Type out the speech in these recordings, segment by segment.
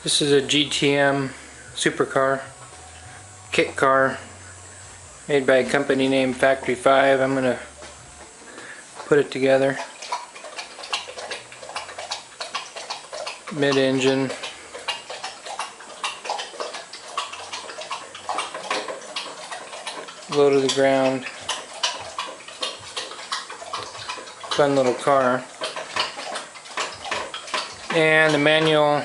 This is a GTM Supercar kit car made by a company named Factory 5. I'm going to put it together. Mid-engine. Low to the ground. Fun little car. And the manual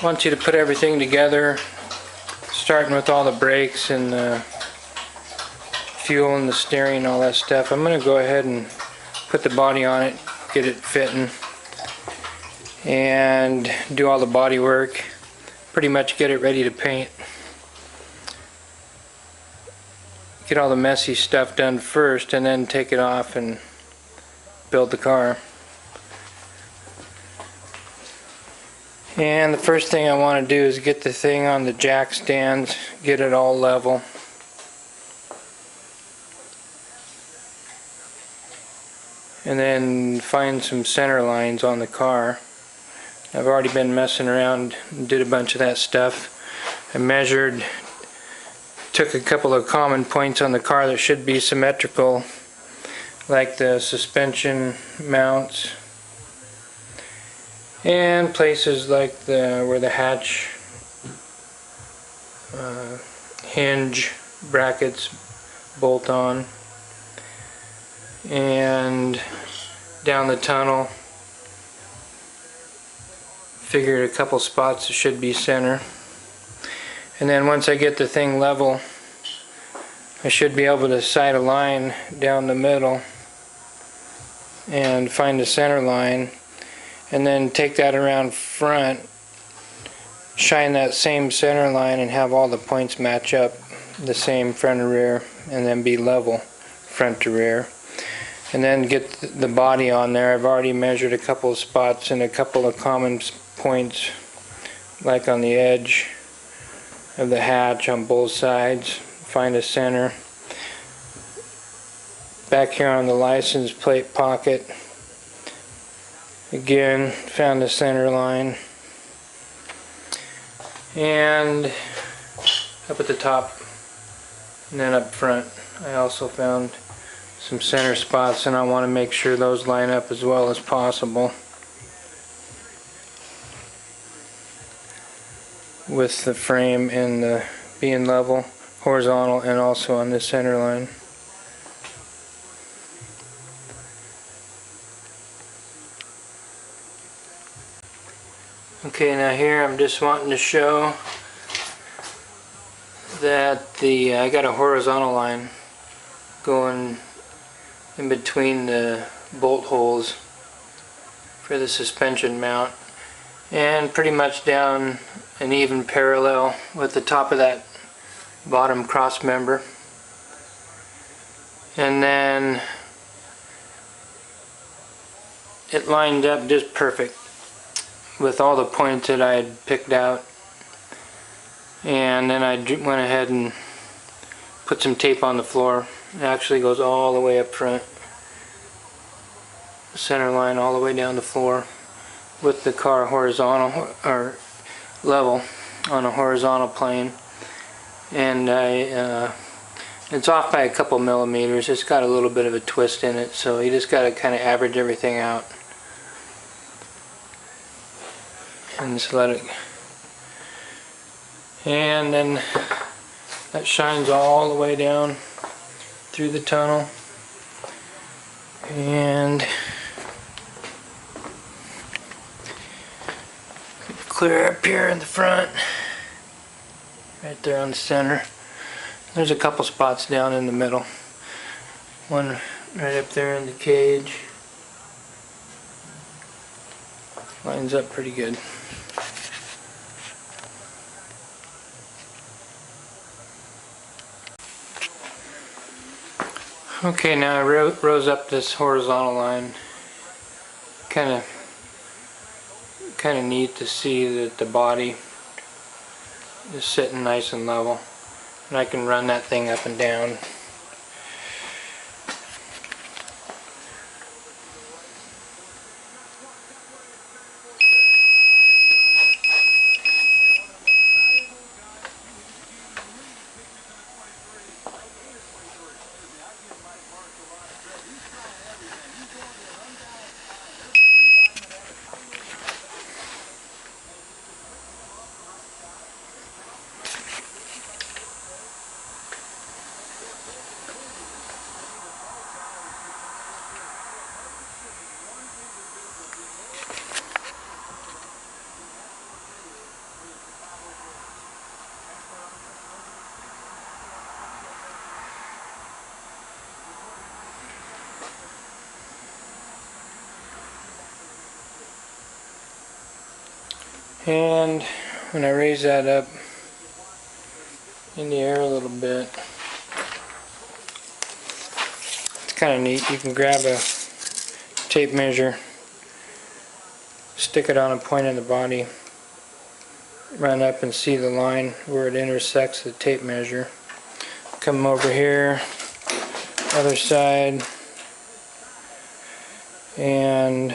wants you to put everything together, starting with all the brakes and the fuel and the steering and all that stuff. I'm going to go ahead and put the body on it, get it fitting, and do all the body work. Pretty much get it ready to paint. Get all the messy stuff done first and then take it off and build the car. And the first thing I want to do is get the thing on the jack stands, get it all level. And then find some center lines on the car. I've already been messing around and did a bunch of that stuff. I measured, took a couple of common points on the car that should be symmetrical, like the suspension mounts and places like where the hatch hinge brackets bolt on, and down the tunnel figured a couple spots that should be center. And then once I get the thing level, I should be able to sight a line down the middle and find the center line, and then take that around front, shine that same center line and have all the points match up the same front and rear, and then be level front to rear. And then get the body on there. I've already measured a couple of spots and a couple of common points, like on the edge of the hatch on both sides. Find a center. Back here on the license plate pocket, again found the center line. And up at the top and then up front I also found some center spots, and I want to make sure those line up as well as possible with the frame and the being level, horizontal, and also on the center line. Okay, now here I'm just wanting to show that I got a horizontal line going in between the bolt holes for the suspension mount, and pretty much down an even parallel with the top of that bottom cross member. And then it lined up just perfect with all the points that I had picked out. And then I went ahead and put some tape on the floor. It actually goes all the way up front, center line all the way down the floor, with the car horizontal or level on a horizontal plane. And it's off by a couple millimeters. It's got a little bit of a twist in it, so you just got to kind of average everything out and just let it. And then that shines all the way down through the tunnel, and clear up here in the front, right there on the center. There's a couple spots down in the middle, one right up there in the cage. Lines up pretty good. Okay, now I rose up this horizontal line. Kind of neat to see that the body is sitting nice and level, and I can run that thing up and down. And when I raise that up in the air a little bit, it's kind of neat. You can grab a tape measure, stick it on a point in the body, run up and see the line where it intersects the tape measure. Come over here, other side, and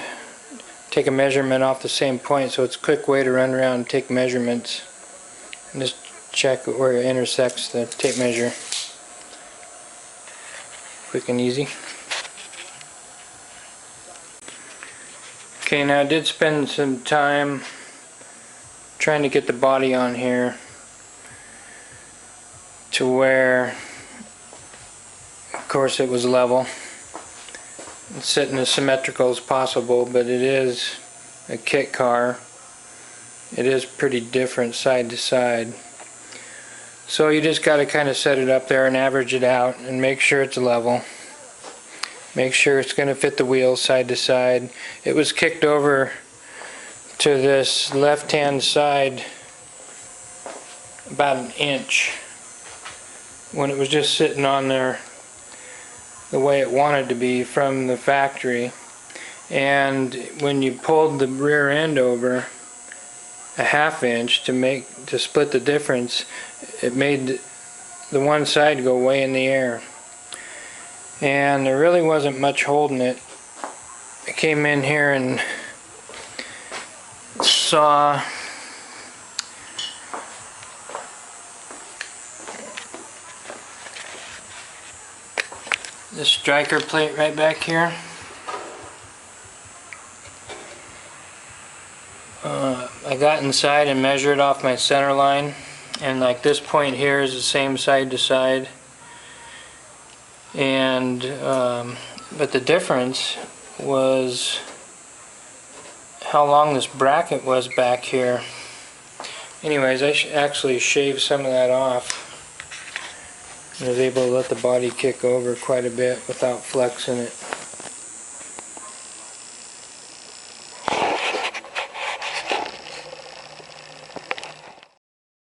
take a measurement off the same point, so it's a quick way to run around and take measurements and just check where it intersects the tape measure. Quick and easy. Okay, now I did spend some time trying to get the body on here to where, of course, it was level. It's sitting as symmetrical as possible, but it is a kit car. It is pretty different side to side. So you just got to kind of set it up there and average it out and make sure it's level. Make sure it's going to fit the wheels side to side. It was kicked over to this left-hand side about an inch when it was just sitting on there the way it wanted to be from the factory. And when you pulled the rear end over a ½ inch to split the difference, it made the one side go way in the air. And there really wasn't much holding it. I came in here and saw this striker plate right back here. I got inside and measured off my center line, and like this point here is the same side to side. And but the difference was how long this bracket was back here. Anyways, I actually shaved some of that off. I was able to let the body kick over quite a bit without flexing it.